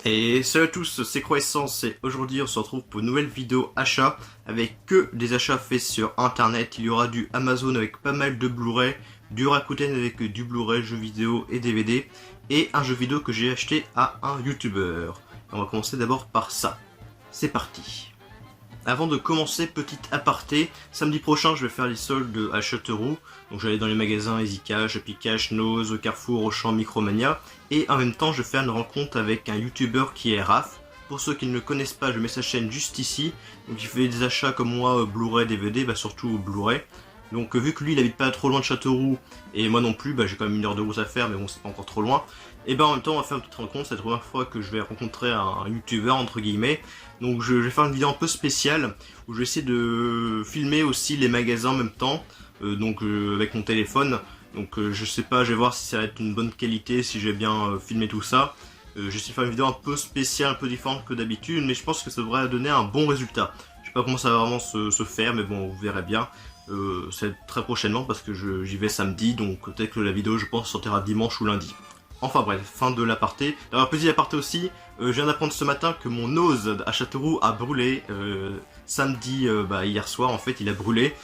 Et salut à tous, c'est Croissance et aujourd'hui on se retrouve pour une nouvelle vidéo achat avec que des achats faits sur internet. Il y aura du Amazon avec pas mal de Blu-ray, du Rakuten avec du Blu-ray, jeux vidéo et DVD et un jeu vidéo que j'ai acheté à un YouTuber. On va commencer d'abord par ça. C'est parti. Avant de commencer, petite aparté, samedi prochain je vais faire les soldes à Châteauroux. Donc j'allais dans les magasins EasyCash, Happycash, Nose, Carrefour, Auchan, Micromania. Et en même temps je fais une rencontre avec un youtubeur qui est Raph. Pour ceux qui ne le connaissent pas, je mets sa chaîne juste ici. Donc il fait des achats comme moi, Blu-ray, DVD, surtout Blu-ray. Donc vu que lui il habite pas trop loin de Châteauroux et moi non plus, j'ai quand même 1 heure de route à faire, mais bon c'est pas encore trop loin. Et en même temps on va faire une petite rencontre, c'est la première fois que je vais rencontrer un youtubeur entre guillemets. Donc je vais faire une vidéo un peu spéciale où je vais essayer de filmer aussi les magasins en même temps, avec mon téléphone. Donc je sais pas, je vais voir si ça va être une bonne qualité, si j'ai bien filmé tout ça. J'essaie de faire une vidéo un peu spéciale, un peu différente que d'habitude, mais je pense que ça devrait donner un bon résultat. Je sais pas comment ça va vraiment se faire, mais bon, vous verrez bien. C'est très prochainement parce que j'y vais samedi, donc peut-être que la vidéo, je pense, sortira dimanche ou lundi. Enfin bref, fin de l'aparté. Alors petit aparté aussi, je viens d'apprendre ce matin que mon nose à Châteauroux a brûlé samedi, hier soir en fait, il a brûlé.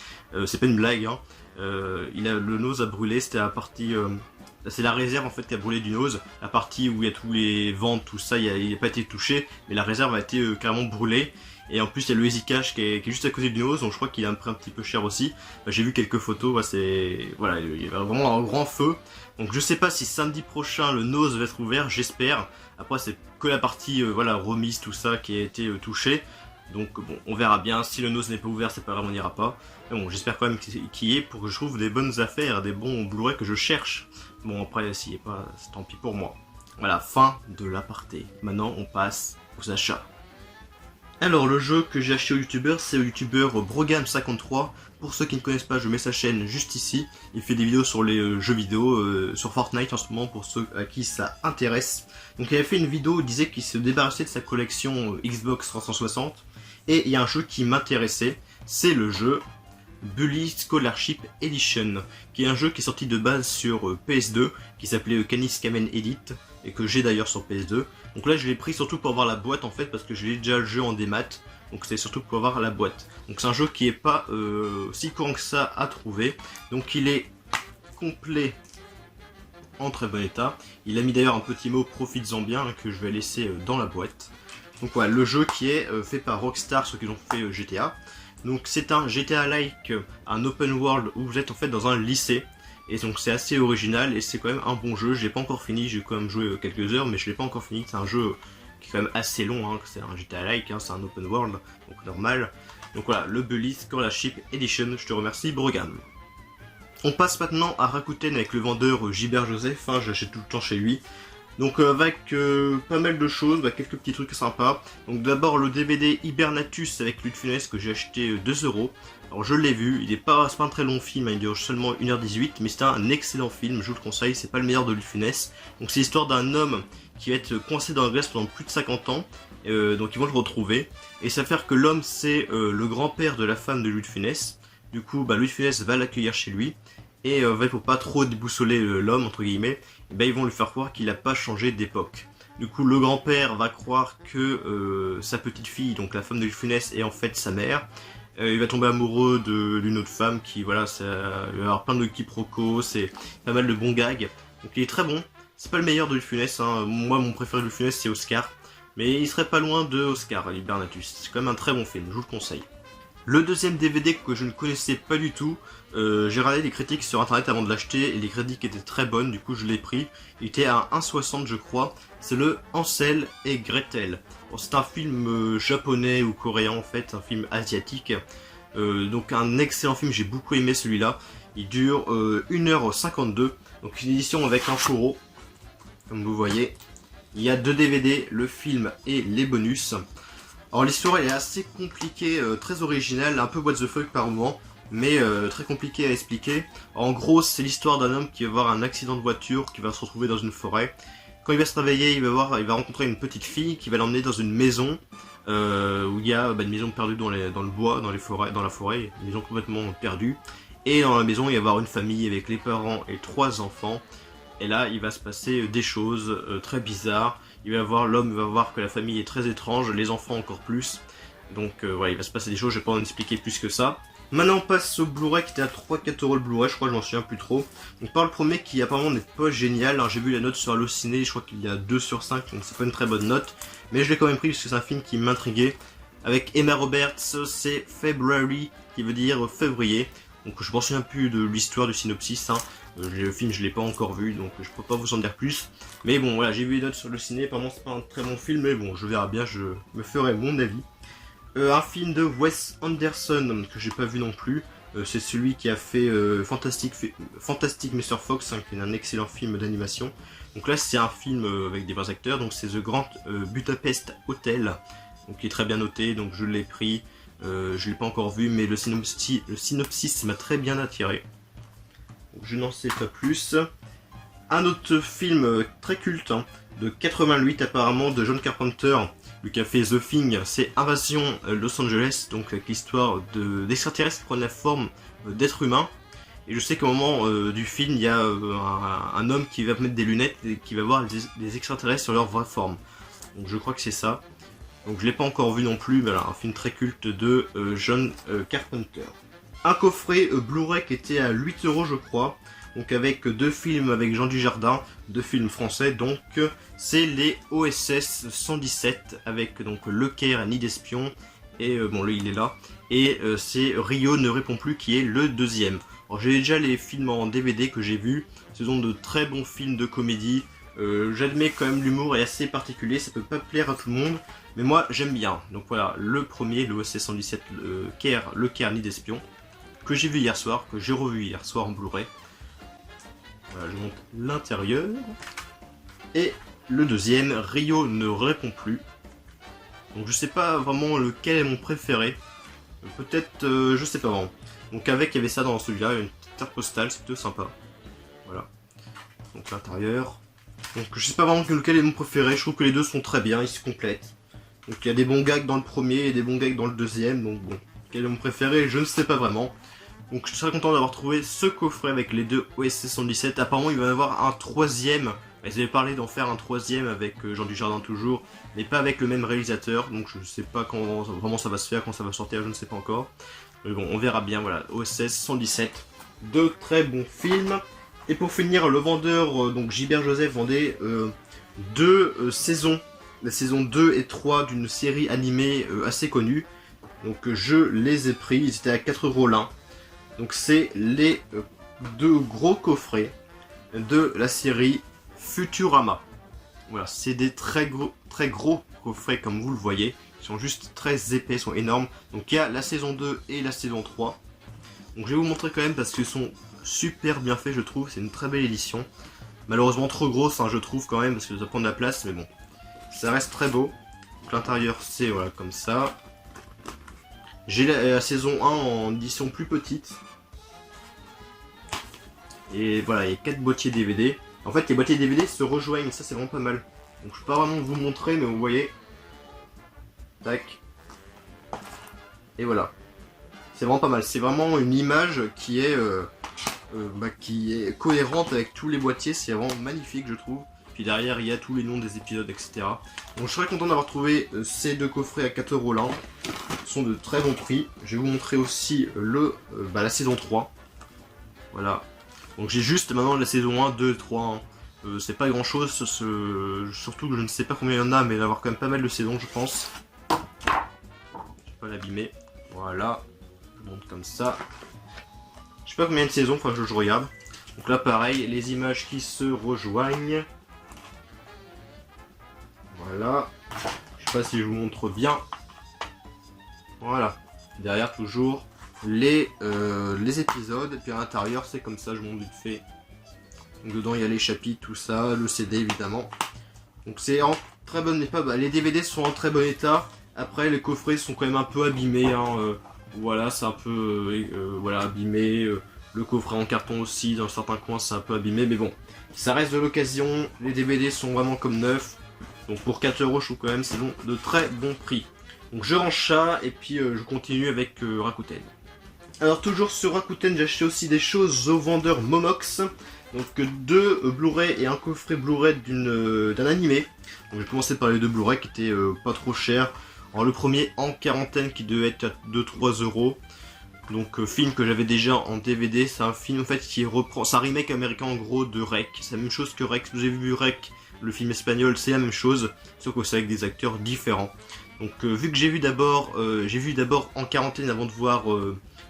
C'est pas une blague, hein. Le nose a brûlé, c'était la partie... c'est la réserve en fait qui a brûlé du nose. La partie où il y a tous les ventes, tout ça, il n'a pas été touché, mais la réserve a été carrément brûlée. Et en plus il y a le EasyCash qui est juste à côté du nose, donc je crois qu'il a pris un petit peu cher aussi. J'ai vu quelques photos, il y avait vraiment un grand feu. Donc je sais pas si samedi prochain le nose va être ouvert, j'espère. Après c'est que la partie remise, tout ça qui a été touchée. Donc bon, on verra bien. Si le nose n'est pas ouvert, c'est pas grave, on n'ira pas. Mais bon, j'espère quand même qu'il y est pour que je trouve des bonnes affaires, des bons Blu-ray que je cherche. Bon après s'il n'y est pas, c'est tant pis pour moi. Voilà, fin de l'aparté. Maintenant on passe aux achats. Alors le jeu que j'ai acheté au youtubeur, c'est au youtubeur Brogam53. Pour ceux qui ne connaissent pas, je mets sa chaîne juste ici. Il fait des vidéos sur les jeux vidéo, sur Fortnite en ce moment pour ceux à qui ça intéresse. Donc il avait fait une vidéo où il disait qu'il se débarrassait de sa collection Xbox 360. Et il y a un jeu qui m'intéressait, c'est le jeu Bully Scholarship Edition, qui est un jeu qui est sorti de base sur PS2, qui s'appelait Canis Kamen Edit, et que j'ai d'ailleurs sur PS2. Donc là je l'ai pris surtout pour avoir la boîte en fait, parce que j'ai déjà le jeu en démat, donc c'est surtout pour avoir la boîte. Donc c'est un jeu qui est pas si courant que ça à trouver, donc il est complet en très bon état. Il a mis d'ailleurs un petit mot profites-en bien que je vais laisser dans la boîte. Donc voilà, le jeu qui est fait par Rockstar, ceux qui ont fait GTA. Donc c'est un GTA-like, un open world où vous êtes en fait dans un lycée. Et donc c'est assez original et c'est quand même un bon jeu. Je l'ai pas encore fini, j'ai quand même joué quelques heures, mais je l'ai pas encore fini. C'est un jeu qui est quand même assez long, hein. C'est un GTA-like, hein. C'est un open world, donc normal. Donc voilà, le Bully Scholarship Edition, je te remercie Brogam. On passe maintenant à Rakuten avec le vendeur Gilbert Joseph, hein, j'achète tout le temps chez lui. Donc avec pas mal de choses, quelques petits trucs sympas. Donc d'abord le DVD Hibernatus avec Louis de Funès que j'ai acheté 2€. Alors je l'ai vu, c'est pas un très long film, il dure seulement 1h18, mais c'est un excellent film, je vous le conseille, c'est pas le meilleur de Louis de Funès. Donc c'est l'histoire d'un homme qui va être coincé dans la glace pendant plus de 50 ans, donc ils vont le retrouver. Et ça va faire que l'homme c'est le grand-père de la femme de Louis de Funès. Du coup Louis de Funès va l'accueillir chez lui. Et pour pas trop déboussoler l'homme, entre guillemets, ils vont lui faire croire qu'il n'a pas changé d'époque. Du coup, le grand-père va croire que sa petite fille, donc la femme de Louis de Funès, est en fait sa mère. Il va tomber amoureux d'une autre femme qui, il va y avoir plein de quiproquos, c'est pas mal de bons gags. Donc il est très bon. C'est pas le meilleur de Louis de Funès, hein. Moi, mon préféré de Louis de Funès, c'est Oscar. Mais il serait pas loin de Oscar, Hibernatus. C'est quand même un très bon film, je vous le conseille. Le deuxième DVD que je ne connaissais pas du tout, j'ai regardé les critiques sur internet avant de l'acheter et les critiques étaient très bonnes, du coup je l'ai pris. Il était à 1,60 je crois, c'est le Hansel et Gretel. Bon, c'est un film japonais ou coréen en fait, un film asiatique. Donc un excellent film, j'ai beaucoup aimé celui-là. Il dure 1h52, donc une édition avec un fourreau, comme vous voyez. Il y a 2 DVD, le film et les bonus. Alors l'histoire elle est assez compliquée, très originale, un peu what the fuck par moment, mais très compliquée à expliquer. En gros c'est l'histoire d'un homme qui va avoir un accident de voiture, qui va se retrouver dans une forêt. Quand il va se réveiller, il va rencontrer une petite fille qui va l'emmener dans une maison, où il y a une maison perdue dans le bois, dans la forêt, une maison complètement perdue. Et dans la maison il va y avoir une famille avec les parents et 3 enfants. Et là, il va se passer des choses très bizarres. l'homme va voir que la famille est très étrange, les enfants encore plus. Donc voilà, il va se passer des choses, je vais pas en expliquer plus que ça. Maintenant on passe au Blu-ray qui était à 3-4€ le Blu-ray, je crois, je m'en souviens plus trop. Donc par le premier qui apparemment n'est pas génial, hein. J'ai vu la note sur Allociné, je crois qu'il y a 2/5, donc c'est pas une très bonne note. Mais je l'ai quand même pris parce que c'est un film qui m'intriguait. Avec Emma Roberts, c'est February, qui veut dire février. Donc je m'en souviens plus de l'histoire du synopsis, hein. Le film je l'ai pas encore vu, donc je peux pas vous en dire plus. Mais bon voilà, j'ai vu les notes sur Allociné, apparemment c'est pas un très bon film, mais bon je verrai bien, je me ferai mon avis. Un film de Wes Anderson que j'ai pas vu non plus. C'est celui qui a fait Fantastic Mr. Fox, hein, qui est un excellent film d'animation. Donc là c'est un film avec des vrais acteurs, donc c'est The Grand Budapest Hotel, donc qui est très bien noté, donc je l'ai pris. Je l'ai pas encore vu, mais le synopsis m'a très bien attiré. Donc je n'en sais pas plus. Un autre film très culte, hein, de 88 apparemment, de John Carpenter, lui qui a fait The Thing, c'est Invasion Los Angeles, donc avec l'histoire d'extraterrestres qui prennent la forme d'êtres humains. Et je sais qu'au moment du film, il y a un homme qui va mettre des lunettes et qui va voir des extraterrestres sur leur vraie forme. Donc je crois que c'est ça. Donc je l'ai pas encore vu non plus, mais voilà, un film très culte de John Carpenter. Un coffret Blu-ray qui était à 8€ je crois. Donc avec 2 films avec Jean Dujardin, 2 films français, donc c'est les OSS 117 avec donc Le Caire, Nid d'Espion, et bon là il est là, et c'est Rio ne répond plus qui est le deuxième. Alors j'ai déjà les films en DVD que j'ai vus, ce sont de très bons films de comédie, j'admets quand même l'humour est assez particulier, ça peut pas plaire à tout le monde, mais moi j'aime bien. Donc voilà, le premier, le OSS 117, Le Caire, Nid d'Espion, que j'ai vu hier soir, que j'ai revu hier soir en Blu-ray. Voilà, je monte l'intérieur. Et le deuxième, Rio ne répond plus. Donc je sais pas vraiment lequel est mon préféré. Peut-être, je sais pas vraiment. Donc avec, il y avait ça dans celui-là, une petite carte postale, c'est plutôt sympa. Voilà. Donc l'intérieur. Donc je sais pas vraiment lequel est mon préféré, je trouve que les deux sont très bien, ils se complètent. Donc il y a des bons gags dans le premier et des bons gags dans le deuxième, donc bon. Quel est mon préféré, je ne sais pas vraiment. Donc je serais content d'avoir trouvé ce coffret avec les deux OSS 117. Apparemment il va y avoir un troisième. Ils avaient parlé d'en faire un troisième avec Jean Dujardin toujours, mais pas avec le même réalisateur. Donc je ne sais pas quand vraiment ça va se faire, quand ça va sortir, je ne sais pas encore. Mais bon, on verra bien, voilà, OSS 117. Deux très bons films. Et pour finir, le vendeur, donc Gilbert Joseph vendait 2 saisons. La saison 2 et 3 d'une série animée assez connue. Donc je les ai pris, ils étaient à 4€ l'un. Donc c'est les 2 gros coffrets de la série Futurama. Voilà, c'est des très gros coffrets comme vous le voyez. Ils sont juste très épais, ils sont énormes. Donc il y a la saison 2 et la saison 3. Donc je vais vous montrer quand même parce qu'ils sont super bien faits je trouve. C'est une très belle édition. Malheureusement trop grosse hein, je trouve quand même parce que ça prend de la place. Mais bon, ça reste très beau. L'intérieur c'est voilà comme ça. J'ai la saison 1 en édition plus petite. Et voilà, il y a 4 boîtiers DVD. En fait, les boîtiers DVD se rejoignent, ça c'est vraiment pas mal. Donc je peux pas vraiment vous montrer, mais vous voyez. Tac. Et voilà. C'est vraiment pas mal. C'est vraiment une image qui est cohérente avec tous les boîtiers. C'est vraiment magnifique, je trouve. Puis derrière, il y a tous les noms des épisodes, etc. Donc je serais content d'avoir trouvé ces 2 coffrets à 4€ l'un. Ils sont de très bons prix. Je vais vous montrer aussi la saison 3. Voilà. Donc j'ai juste maintenant la saison 1, 2, 3. C'est pas grand chose, surtout que je ne sais pas combien il y en a, mais il va y avoir quand même pas mal de saisons, je pense. Je vais pas l'abîmer. Voilà. Je monte comme ça. Je sais pas combien de saisons, enfin je regarde. Donc là pareil, les images qui se rejoignent. Voilà. Je sais pas si je vous montre bien. Voilà. Derrière toujours les épisodes. Et puis à l'intérieur c'est comme ça, je vous montre vite fait. Donc dedans il y a les chapitres, tout ça, le CD évidemment. Donc c'est en très bon état. Les DVD sont en très bon état. Après les coffrets sont quand même un peu abîmés. Hein. Voilà, c'est un peu voilà, abîmé. Le coffret en carton aussi, dans certains coins c'est un peu abîmé. Mais bon, ça reste de l'occasion. Les DVD sont vraiment comme neufs. Donc pour 4€, je trouve quand même c'est bon, de très bon prix. Donc je range ça et puis je continue avec Rakuten. Alors toujours sur Rakuten, j'ai acheté aussi des choses au vendeur Momox. Donc deux Blu-ray et un coffret Blu-ray d'un animé. Donc j'ai commencé par les deux Blu-ray qui étaient pas trop chers. Alors le premier en quarantaine qui devait être à 2-3 euros. Donc film que j'avais déjà en DVD, c'est un film en fait qui reprend, c'est un remake américain en gros de Rec. C'est la même chose que Rec, vous avez vu Rec, le film espagnol, c'est la même chose, sauf que c'est avec des acteurs différents. Donc vu que j'ai vu d'abord en quarantaine avant de voir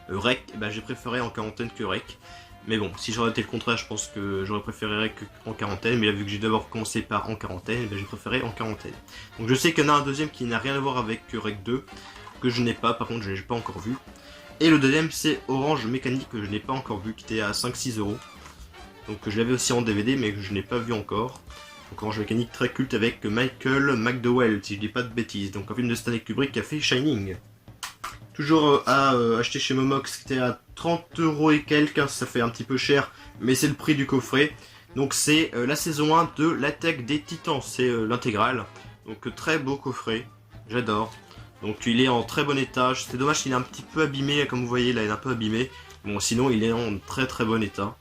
Rec, bah, j'ai préféré en quarantaine que Rec. Mais bon, si j'aurais été le contraire, je pense que j'aurais préféré Rec en quarantaine, mais là vu que j'ai d'abord commencé par en quarantaine, bah, j'ai préféré en quarantaine. Donc je sais qu'il y en a un deuxième qui n'a rien à voir avec Rec 2, que je n'ai pas, par contre je n'ai pas encore vu. Et le deuxième c'est Orange Mécanique que je n'ai pas encore vu, qui était à 5-6 euros. Donc je l'avais aussi en DVD mais que je n'ai pas vu encore. Donc Orange Mécanique très culte avec Michael McDowell, si je dis pas de bêtises. Donc un film de Stanley Kubrick qui a fait Shining. Toujours à acheter chez Momox, qui était à 30 euros et quelques, hein, ça fait un petit peu cher, mais c'est le prix du coffret. Donc c'est la saison 1 de l'attaque des Titans, c'est l'intégrale. Donc très beau coffret, j'adore. Donc il est en très bon état, c'est dommage qu'il est un petit peu abîmé, comme vous voyez là il est un peu abîmé. Bon sinon il est en très très bon état.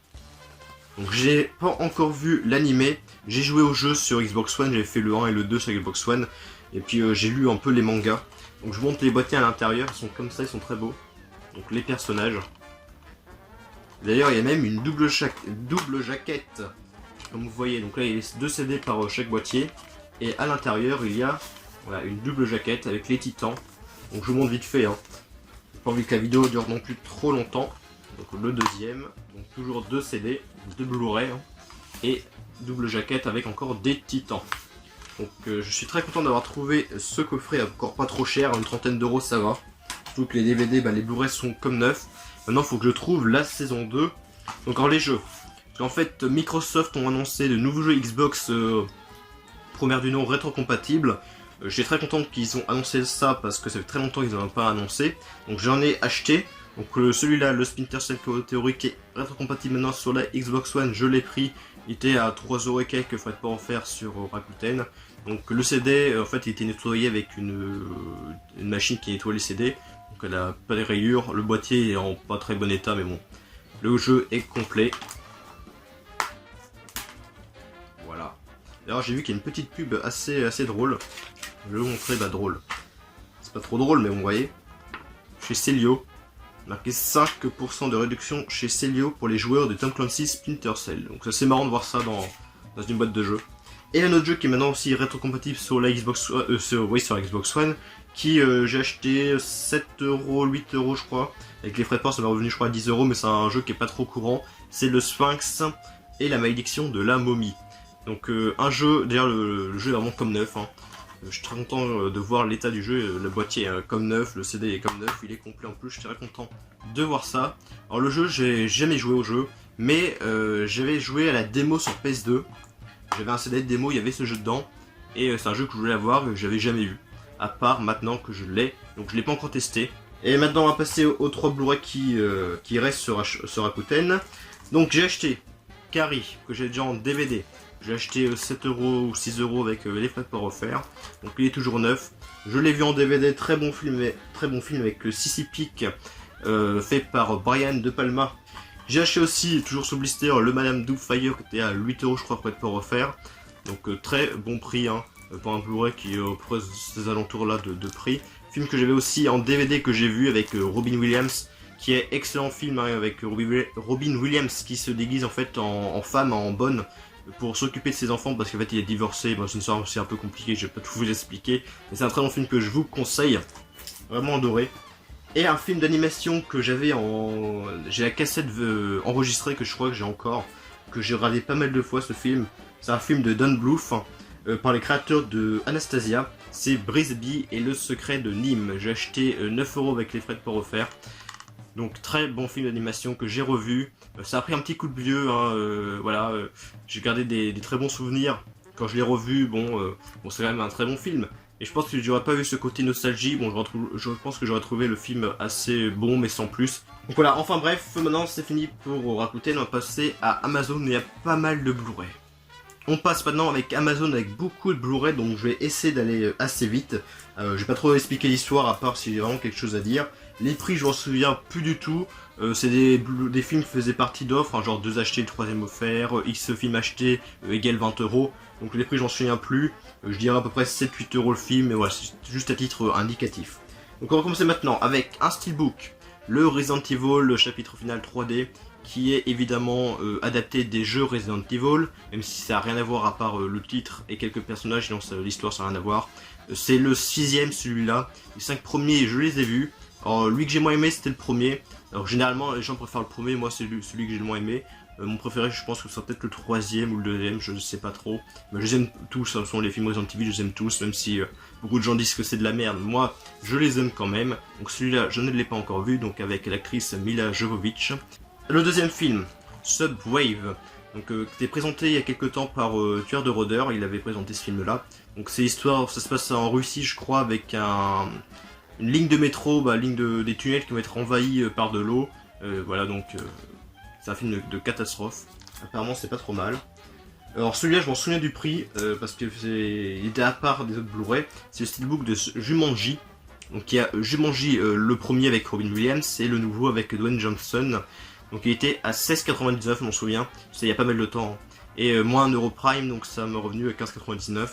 Donc j'ai pas encore vu l'animé, j'ai joué au jeu sur Xbox One, j'ai fait le 1 et le 2 sur Xbox One. Et puis j'ai lu un peu les mangas. Donc je vous montre les boîtiers à l'intérieur, ils sont comme ça, ils sont très beaux. Donc les personnages. D'ailleurs il y a même une double jaquette, comme vous voyez. Donc là il y a 2 CD par chaque boîtier. Et à l'intérieur il y a voilà, une double jaquette avec les titans. Donc je vous montre vite fait, hein. J'ai pas envie que la vidéo dure non plus trop longtemps. Donc le deuxième, donc toujours 2 CD, 2 Blu-ray, hein, et double jaquette avec encore des titans. Donc je suis très content d'avoir trouvé ce coffret, encore pas trop cher, une trentaine d'euros ça va. Surtout que les DVD, bah, les Blu-ray sont comme neufs. Maintenant il faut que je trouve la saison 2. Donc alors les jeux. Parce qu'en fait Microsoft ont annoncé de nouveaux jeux Xbox première du nom rétrocompatibles. Je suis très content qu'ils ont annoncé ça parce que ça fait très longtemps qu'ils n'en ont pas annoncé. Donc j'en ai acheté. Donc celui-là, le Splinter Cell Theory qui est rétrocompatible maintenant sur la Xbox One, je l'ai pris. Il était à 3 euros et quelques, faites pas en faire sur Rakuten. Donc le CD, en fait, il était nettoyé avec une machine qui nettoie les CD. Donc elle a pas de rayures, le boîtier est en pas très bon état, mais bon. Le jeu est complet. Voilà. D'ailleurs j'ai vu qu'il y a une petite pub assez drôle. Je vais vous montrer, bah drôle. C'est pas trop drôle, mais vous voyez. Chez Celio. Marqué 5% de réduction chez Celio pour les joueurs de Tom Clancy's Splinter Cell. Donc c'est assez marrant de voir ça dans une boîte de jeu. Et un autre jeu qui est maintenant aussi rétrocompatible sur la Xbox, sur la Xbox One, qui j'ai acheté 7 euros, 8 euros je crois. Avec les frais de port ça m'est revenu je crois à 10 euros, mais c'est un jeu qui est pas trop courant. C'est le Sphinx et la malédiction de la momie. Donc un jeu, d'ailleurs le jeu est vraiment comme neuf, hein. Je suis très content de voir l'état du jeu, le boîtier est comme neuf, le CD est comme neuf, il est complet en plus, je suis très content de voir ça. Alors le jeu, j'ai jamais joué au jeu, mais j'avais joué à la démo sur PS2. J'avais un CD de démo, il y avait ce jeu dedans, et c'est un jeu que je voulais avoir, que j'avais jamais vu. À part maintenant que je l'ai, donc je l'ai pas encore testé. Et maintenant on va passer aux 3 Blu-ray qui restent sur Rakuten. Donc j'ai acheté Carrie, que j'ai déjà en DVD. J'ai acheté 7 euros ou 6 euros avec les frais de port offerts. Donc il est toujours neuf. Je l'ai vu en DVD, très bon film avec le Sissy Peak fait par Brian De Palma. J'ai acheté aussi, toujours sous blister, le Madame Doubtfire qui était à 8 euros je crois, frais de port offert. Donc très bon prix hein, pour un Blu-ray qui est auprès de ces alentours là de prix. Film que j'avais aussi en DVD que j'ai vu avec Robin Williams, qui est excellent film hein, avec Robin Williams qui se déguise en fait en femme, en bonne, pour s'occuper de ses enfants parce qu'en fait il est divorcé. Bon, c'est une histoire aussi un peu compliquée, je vais pas tout vous expliquer, mais c'est un très bon film que je vous conseille, vraiment adoré. Et un film d'animation que j'avais j'ai la cassette enregistrée que je crois que j'ai encore, que j'ai regardé pas mal de fois ce film. C'est un film de Don Bluth par les créateurs de Anastasia. C'est Brisby et le secret de Nîmes. J'ai acheté 9 euros avec les frais de port offerts. Donc très bon film d'animation que j'ai revu. Ça a pris un petit coup de vieux, hein, voilà. J'ai gardé des très bons souvenirs quand je l'ai revu. Bon, c'est quand même un très bon film. Et je pense que j'aurais pas vu ce côté nostalgie. Bon, je pense que j'aurais trouvé le film assez bon, mais sans plus. Donc voilà, enfin bref, maintenant c'est fini pour Rakuten. On va passer à Amazon. Il y a pas mal de Blu-ray. On passe maintenant avec Amazon avec beaucoup de Blu-ray, donc je vais essayer d'aller assez vite. Je vais pas trop expliquer l'histoire à part si j'ai vraiment quelque chose à dire. Les prix, je m'en souviens plus du tout. C'est des films qui faisaient partie d'offres, hein, genre 2 achetés, le troisième offert, X films achetés égale 20 euros. Donc les prix, j'en souviens plus. Je dirais à peu près 7-8 euros le film, mais voilà, c'est juste à titre indicatif. Donc on va commencer maintenant avec un steelbook, le Resident Evil, le chapitre final 3D, qui est évidemment adapté des jeux Resident Evil, même si ça n'a rien à voir à part le titre et quelques personnages, sinon l'histoire ça n'a rien à voir. C'est le 6ème celui-là, les 5 premiers je les ai vus. Alors lui que j'ai moins aimé c'était le premier, alors généralement les gens préfèrent le premier, moi c'est celui que j'ai le moins aimé. Mon préféré je pense que ce sera peut-être le 3ème ou le 2ème, je ne sais pas trop. Mais je les aime tous, ce sont les films Resident Evil, je les aime tous, même si beaucoup de gens disent que c'est de la merde. Moi je les aime quand même, donc celui-là je ne l'ai pas encore vu, donc avec l'actrice Mila Jovovich. Le deuxième film, Subwave, donc qui était présenté il y a quelques temps par Tueur de Rôdeurs, il avait présenté ce film-là. Donc c'est l'histoire, ça se passe en Russie je crois, avec une ligne de métro, des tunnels qui vont être envahis par de l'eau. Voilà donc c'est un film de catastrophe. Apparemment c'est pas trop mal. Alors celui-là je m'en souviens du prix parce que il était à part des autres Blu-ray. C'est le steelbook de Jumanji. Donc il y a Jumanji le premier avec Robin Williams et le nouveau avec Dwayne Johnson. Donc il était à 16,99 je m'en souviens, c'était il y a pas mal de temps. Et moins 1 euro prime, donc ça m'a revenu à 15,99.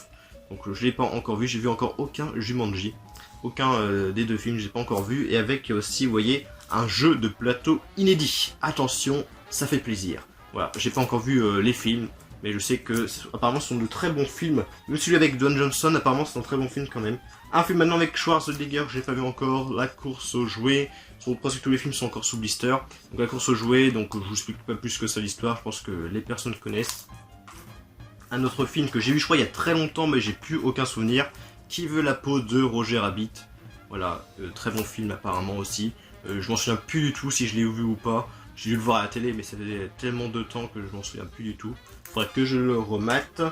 Donc je l'ai pas encore vu, j'ai vu encore aucun Jumanji. Aucun des deux films, j'ai pas encore vu. Et avec aussi, vous voyez, un jeu de plateau inédit. Attention, ça fait plaisir. Voilà, j'ai pas encore vu les films, mais je sais que apparemment ce sont de très bons films. Même celui avec Dwayne Johnson, apparemment c'est un très bon film quand même. Un film maintenant avec Schwarzenegger, j'ai pas vu encore. La course aux jouets. Presque tous les films sont encore sous blister. Donc la course aux jouets, donc je vous explique pas plus que ça l'histoire, je pense que les personnes connaissent. Un autre film que j'ai vu je crois il y a très longtemps mais j'ai plus aucun souvenir. Qui veut la peau de Roger Rabbit. Voilà, très bon film apparemment aussi. Je m'en souviens plus du tout si je l'ai vu ou pas. J'ai dû le voir à la télé mais ça fait tellement de temps que je m'en souviens plus du tout. Faudrait que je le remette.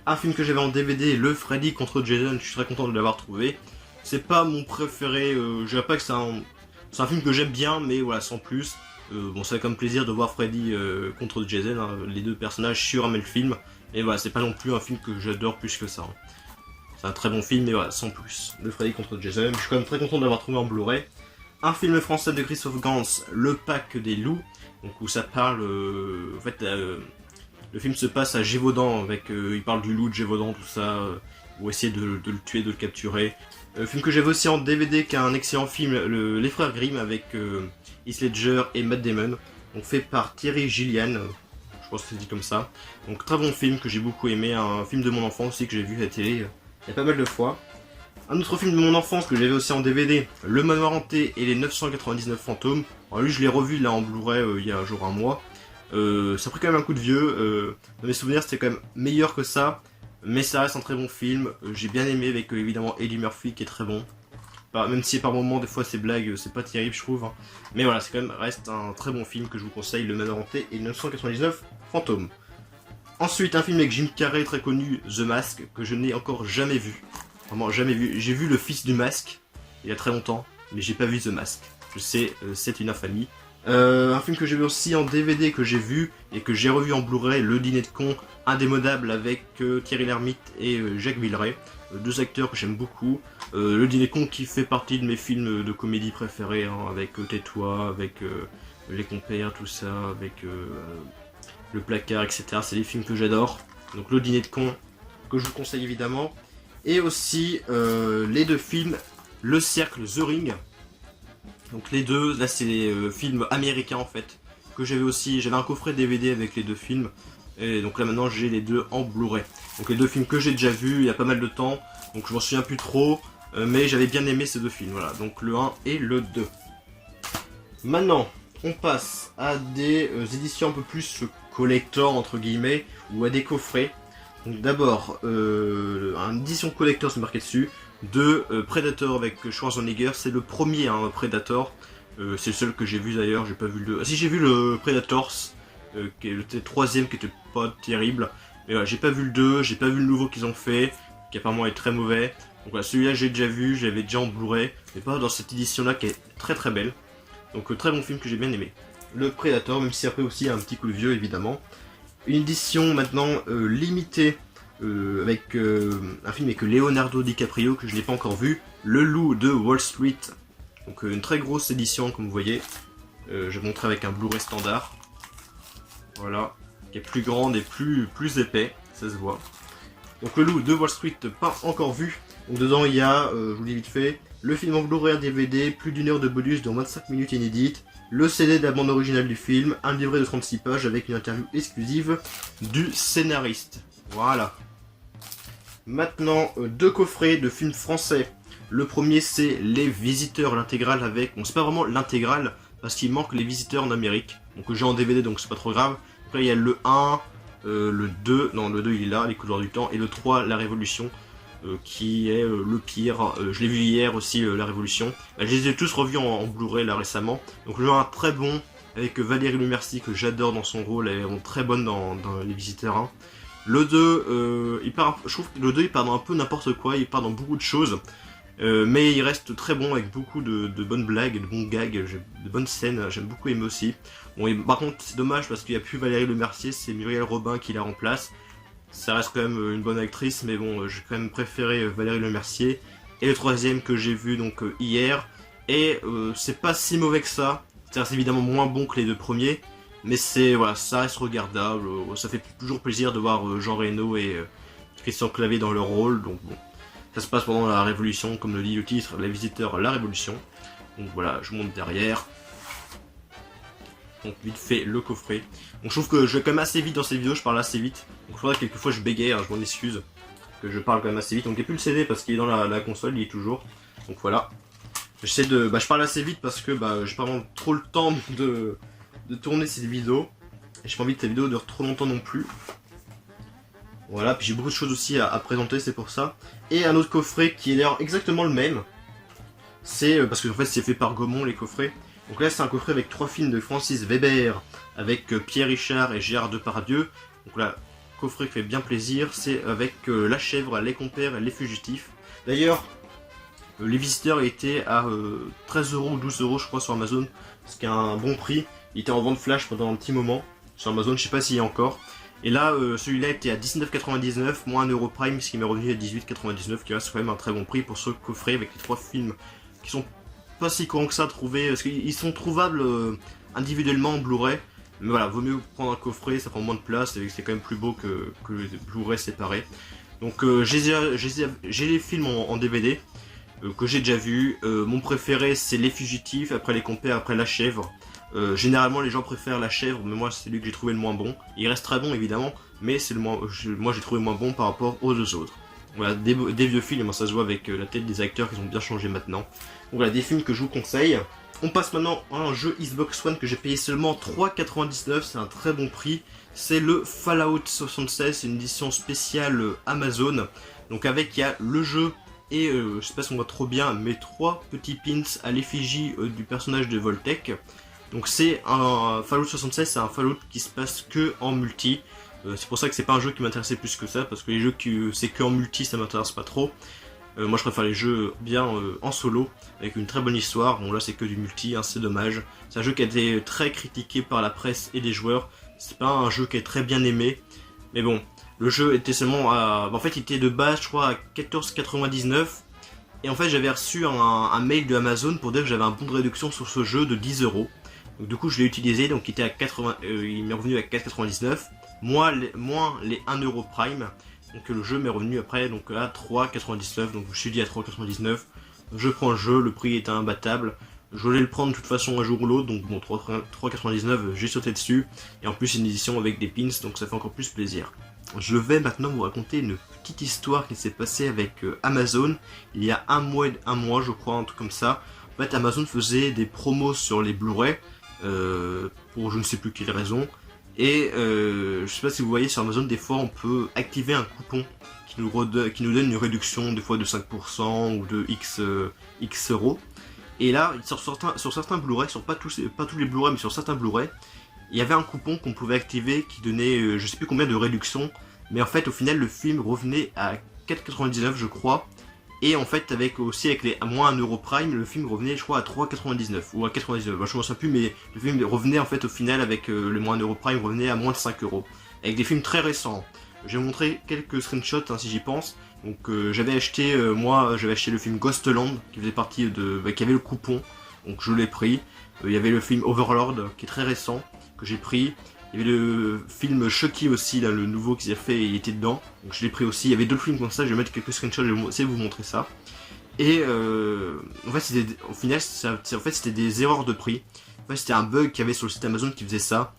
Un film que j'avais en DVD, le Freddy contre Jason, je suis très content de l'avoir trouvé. C'est pas mon préféré, je dirais pas que c'est un film que j'aime bien, mais voilà, sans plus. Bon, ça fait comme plaisir de voir Freddy contre Jason, hein, les deux personnages surament le film. Et voilà, c'est pas non plus un film que j'adore plus que ça. Hein. C'est un très bon film, mais voilà, sans plus. Le Freddy contre Jason, je suis quand même très content de l'avoir trouvé en Blu-ray. Un film français de Christophe Gans, Le Pack des Loups, donc où ça parle, en fait, le film se passe à Gévaudan, avec, il parle du loup de Gévaudan, tout ça, ou essayer de le tuer, de le capturer. Film que j'avais aussi en DVD, qui est un excellent film, Les Frères Grimm, avec Heath Ledger et Matt Damon, donc fait par Thierry Gillian, je pense que c'est dit comme ça. Donc très bon film que j'ai beaucoup aimé, un film de mon enfance aussi que j'ai vu à la télé il y a pas mal de fois. Un autre film de mon enfance que j'avais aussi en DVD, Le Manoir Hanté et les 999 fantômes. Alors lui je l'ai revu là en Blu-ray il y a genre un mois. Ça a pris quand même un coup de vieux, dans mes souvenirs c'était quand même meilleur que ça. Mais ça reste un très bon film, j'ai bien aimé avec évidemment Eddie Murphy qui est très bon. Même si par moments des fois ces blagues c'est pas terrible je trouve. Hein. Mais voilà, c'est quand même reste un très bon film que je vous conseille, Le Manoir Hanté et 999 fantômes. Ensuite un film avec Jim Carrey très connu, The Mask, que je n'ai encore jamais vu. Vraiment jamais vu. J'ai vu Le Fils du Masque il y a très longtemps, mais j'ai pas vu The Mask. Je sais, c'est une infamie. Un film que j'ai vu aussi en DVD que j'ai vu et que j'ai revu en Blu-ray, Le Dîner de Con, indémodable avec Thierry Lhermitte et Jacques Villeray, deux acteurs que j'aime beaucoup. Le Dîner de Con qui fait partie de mes films de comédie préférés, hein, avec Tais-toi, avec Les Compères, tout ça, avec Le Placard, etc. C'est des films que j'adore. Donc Le Dîner de Con, que je vous conseille évidemment. Et aussi les deux films, Le Cercle, The Ring. Donc les deux, là c'est des films américains en fait, que j'avais aussi, j'avais un coffret DVD avec les deux films, et donc là maintenant j'ai les deux en Blu-ray. Donc les deux films que j'ai déjà vus il y a pas mal de temps, donc je m'en souviens plus trop, mais j'avais bien aimé ces deux films, voilà, donc le 1 et le 2. Maintenant, on passe à des éditions un peu plus collector entre guillemets, ou à des coffrets. Donc d'abord, une édition collector c'est marqué dessus, de Predator avec Schwarzenegger, c'est le premier hein, Predator, c'est le seul que j'ai vu d'ailleurs, j'ai pas vu le 2. Ah si, j'ai vu le Predators, qui est le troisième qui était pas terrible, mais voilà, j'ai pas vu le 2, j'ai pas vu le nouveau qu'ils ont fait, qui apparemment est très mauvais, donc voilà, celui-là j'ai déjà vu, j'avais déjà en Blu-ray, mais pas dans cette édition là qui est très très belle, donc très bon film que j'ai bien aimé. Le Predator, même si après aussi il y a un petit coup de vieux évidemment. une édition maintenant limitée avec un film avec Leonardo DiCaprio que je n'ai pas encore vu, Le Loup de Wall Street. Donc une très grosse édition comme vous voyez. Je vais montrer avec un Blu-ray standard. Voilà, qui est plus grande et plus épais, ça se voit. Donc Le Loup de Wall Street, pas encore vu. Donc dedans il y a, je vous le dis vite fait, le film en Blu-ray DVD, plus d'une heure de bonus dans 25 minutes inédites, le CD de la bande originale du film, un livret de 36 pages avec une interview exclusive du scénariste. Voilà. Maintenant, deux coffrets de films français. Le premier c'est Les Visiteurs, l'intégrale avec... Bon, c'est pas vraiment l'intégrale, parce qu'il manque Les Visiteurs en Amérique. Donc j'ai en DVD, donc c'est pas trop grave. Après il y a le 1, le 2, non le 2 il est là, Les Couloirs du Temps, et le 3, La Révolution. Qui est le pire. Je l'ai vu hier aussi, La Révolution. Je les ai tous revus en Blu-ray là récemment. Donc le 1 très bon, avec Valérie Lemercier que j'adore dans son rôle, elle est très bonne dans Les Visiteurs 1. Le 2, je trouve que le 2 il part dans un peu n'importe quoi, il part dans beaucoup de choses. Mais il reste très bon avec beaucoup de bonnes blagues, de bons gags, de bonnes scènes, j'aime beaucoup aimer aussi. Bon, et par contre c'est dommage parce qu'il n'y a plus Valérie Lemercier, c'est Muriel Robin qui la remplace. Ça reste quand même une bonne actrice, mais bon, j'ai quand même préféré Valérie Lemercier. Et le troisième que j'ai vu donc hier, et c'est pas si mauvais que ça. Ça reste évidemment moins bon que les deux premiers, mais c'est voilà, ça reste regardable. Ça fait toujours plaisir de voir Jean Reno et Christian Clavier dans leur rôle. Donc bon, ça se passe pendant la Révolution, comme le dit le titre, Les Visiteurs, la Révolution. Donc voilà, je monte derrière. Donc vite fait le coffret. Donc je trouve que je vais quand même assez vite dans cette vidéo, je parle assez vite. Donc il faudra que quelquefois je bégaye, hein, je m'en excuse. Que je parle quand même assez vite. Donc il n'y a plus le CD parce qu'il est dans la console, il est toujours. Donc voilà. J'essaie de. Je parle assez vite parce que j'ai pas vraiment trop le temps de tourner cette vidéo. Et j'ai pas envie que cette vidéo dure trop longtemps non plus. Voilà, puis j'ai beaucoup de choses aussi à présenter, c'est pour ça. Et un autre coffret qui est d'ailleurs exactement le même. C'est parce que en fait c'est fait par Gaumont les coffrets. Donc là c'est un coffret avec 3 films de Francis Weber avec Pierre Richard et Gérard Depardieu. Donc là, coffret qui fait bien plaisir, c'est avec La Chèvre, Les Compères et Les Fugitifs. D'ailleurs, Les Visiteurs étaient à 13€ ou 12€ je crois sur Amazon, ce qui est un bon prix. Il était en vente flash pendant un petit moment sur Amazon, je sais pas s'il y a encore. Et là, celui-là était à 19,99 moins 1€ Prime, ce qui m'est revenu à 18,99, qui reste quand même un très bon prix pour ce coffret avec les 3 films qui sont pas si courants que ça à trouver, parce qu'ils sont trouvables individuellement en Blu-ray. Mais voilà, vaut mieux prendre un coffret, ça prend moins de place et c'est quand même plus beau que les Blu-ray séparés. Donc j'ai les films en DVD que j'ai déjà vus. Mon préféré c'est Les Fugitifs, après Les Compères, après La Chèvre. Généralement les gens préfèrent La Chèvre, mais moi c'est celui que j'ai trouvé le moins bon. Il reste très bon évidemment, mais c'est moi j'ai trouvé moins bon par rapport aux deux autres. Voilà, des vieux films, ça se voit avec la tête des acteurs qui ont bien changé maintenant. Donc voilà, des films que je vous conseille. On passe maintenant à un jeu Xbox One que j'ai payé seulement 3,99€, c'est un très bon prix. C'est le Fallout 76, c'est une édition spéciale Amazon. Donc avec, il y a le jeu et, je sais pas si on voit trop bien, mais 3 petits pins à l'effigie du personnage de Voltec. Donc c'est un Fallout 76, c'est un Fallout qui se passe que en multi. C'est pour ça que c'est pas un jeu qui m'intéressait plus que ça, parce que les jeux qui c'est que en multi ça m'intéresse pas trop. Moi je préfère les jeux bien en solo, avec une très bonne histoire. Bon là c'est que du multi, hein, c'est dommage. C'est un jeu qui a été très critiqué par la presse et les joueurs. C'est pas un jeu qui est très bien aimé. Mais bon, le jeu était seulement à... En fait il était de base je crois à 14,99€. Et en fait j'avais reçu un mail de Amazon pour dire que j'avais un bon de réduction sur ce jeu de 10€. Donc du coup je l'ai utilisé, donc il était à 80, il m'est revenu à 4,99€, moins les 1€ Prime. Donc le jeu m'est revenu après donc à 3,99€, donc je me suis dit à 3,99€, je prends le jeu, le prix est imbattable. Je voulais le prendre de toute façon un jour ou l'autre, donc bon 3,99€, j'ai sauté dessus. Et en plus c'est une édition avec des pins, donc ça fait encore plus plaisir. Je vais maintenant vous raconter une petite histoire qui s'est passée avec Amazon, il y a un mois je crois, un truc comme ça. En fait Amazon faisait des promos sur les Blu-ray, pour je ne sais plus quelle raison. Et je sais pas si vous voyez sur Amazon, des fois on peut activer un coupon qui nous donne une réduction des fois de 5% ou de X euros. Et là, sur certains Blu-ray, pas tous les Blu-ray, mais sur certains Blu-ray, il y avait un coupon qu'on pouvait activer qui donnait je sais plus combien de réduction. Mais en fait, au final, le film revenait à 4,99€ je crois. Et en fait, avec les moins 1€ Prime, le film revenait, je crois, à 3,99€ ou à 99€. Je ne me souviens plus, mais le film revenait en fait au final avec le moins 1€ Prime, revenait à moins de 5€. avec des films très récents. Je vais vous montrer quelques screenshots hein, si j'y pense. Donc j'avais acheté, j'avais acheté le film Ghostland qui faisait partie de, qui avait le coupon, donc je l'ai pris. Il y avait le film Overlord qui est très récent que j'ai pris. Il y avait le film Chucky aussi, là, le nouveau qu'ils ont fait, il était dedans, donc je l'ai pris aussi. Il y avait d'autres films comme ça, je vais mettre quelques screenshots, je vais essayer de vous montrer ça. Et en fait, au final, c'était des erreurs de prix. En fait, c'était un bug qu'il y avait sur le site Amazon qui faisait ça.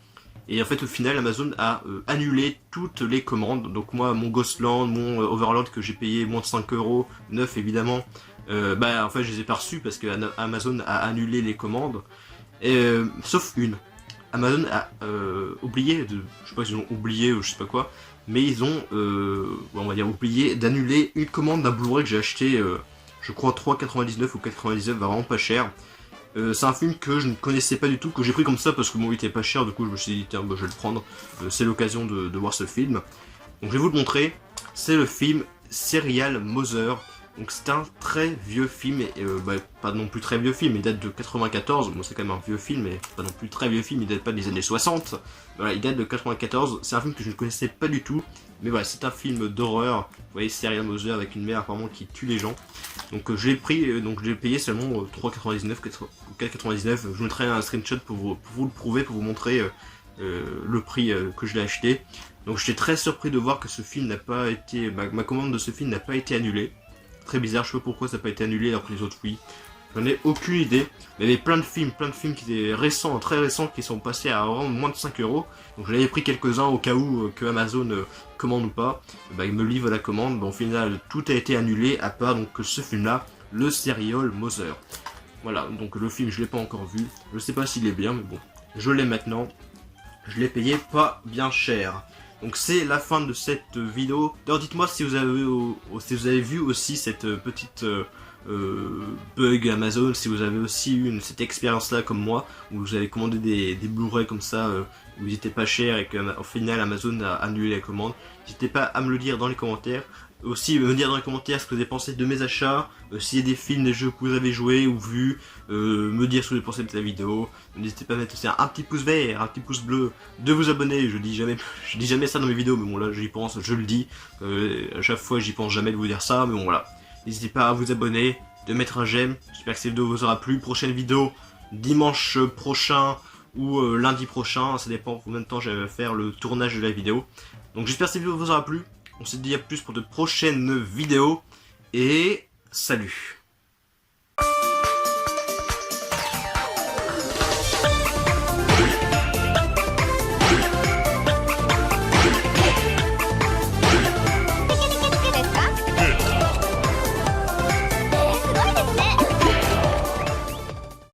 Et en fait, au final, Amazon a annulé toutes les commandes. Donc moi, mon Ghostland, mon Overlord que j'ai payé moins de 5€, neuf évidemment, en fait, je les ai pas reçus parce que Amazon a annulé les commandes. Sauf une. Amazon a oublié, je sais pas s'ils ont oublié ou je sais pas quoi, mais ils ont, on va dire oublié d'annuler une commande d'un Blu-ray que j'ai acheté, je crois 3,99 ou 4,99, vraiment pas cher. C'est un film que je ne connaissais pas du tout, que j'ai pris comme ça parce que bon, il était pas cher, du coup je me suis dit tiens, je vais le prendre, c'est l'occasion de voir ce film. Donc je vais vous le montrer, c'est le film Serial Mother. Donc c'est un très vieux film, et pas non plus très vieux film, il date de 94, bon c'est quand même un vieux film, mais pas non plus très vieux film, il date pas des années 60, voilà, il date de 94, c'est un film que je ne connaissais pas du tout, mais voilà, c'est un film d'horreur, vous voyez, Serial Mother avec une mère apparemment qui tue les gens, donc je l'ai pris, donc je l'ai payé seulement 3,99, 4,99, je vous mettrai un screenshot pour vous le prouver, pour vous montrer le prix que je l'ai acheté. Donc j'étais très surpris de voir que ce film n'a pas été, ma commande de ce film n'a pas été annulée. Très bizarre, je sais pas pourquoi ça n'a pas été annulé alors que les autres oui. J'en ai aucune idée. Il y avait plein de films qui étaient récents, très récents, qui sont passés à vraiment moins de 5€. Donc j'en avais pris quelques-uns au cas où que Amazon commande ou pas. Il me livre la commande. Au final, tout a été annulé à part donc ce film-là, le Serial Mother. Voilà, donc le film je l'ai pas encore vu. Je sais pas s'il est bien, mais bon, je l'ai maintenant. Je l'ai payé pas bien cher. Donc c'est la fin de cette vidéo. D'ailleurs dites-moi si vous avez vu aussi cette petite bug Amazon, si vous avez aussi eu cette expérience là comme moi, où vous avez commandé des Blu-ray comme ça, où ils étaient pas chers et qu'au final Amazon a annulé la commande. N'hésitez pas à me le dire dans les commentaires. Aussi me dire dans les commentaires ce que vous avez pensé de mes achats, s'il y a des films, des jeux que vous avez joués ou vus, me dire ce que vous avez pensé de la vidéo. N'hésitez pas à mettre aussi un petit pouce vert, un petit pouce bleu, de vous abonner. Je dis jamais ça dans mes vidéos, mais bon là j'y pense, je le dis. À chaque fois j'y pense jamais de vous dire ça, mais bon voilà. N'hésitez pas à vous abonner, de mettre un j'aime. J'espère que cette vidéo vous aura plu. Prochaine vidéo dimanche prochain ou lundi prochain, ça dépend combien de temps je vais faire le tournage de la vidéo. Donc j'espère que cette vidéo vous aura plu. On se dit à plus pour de prochaines vidéos et salut.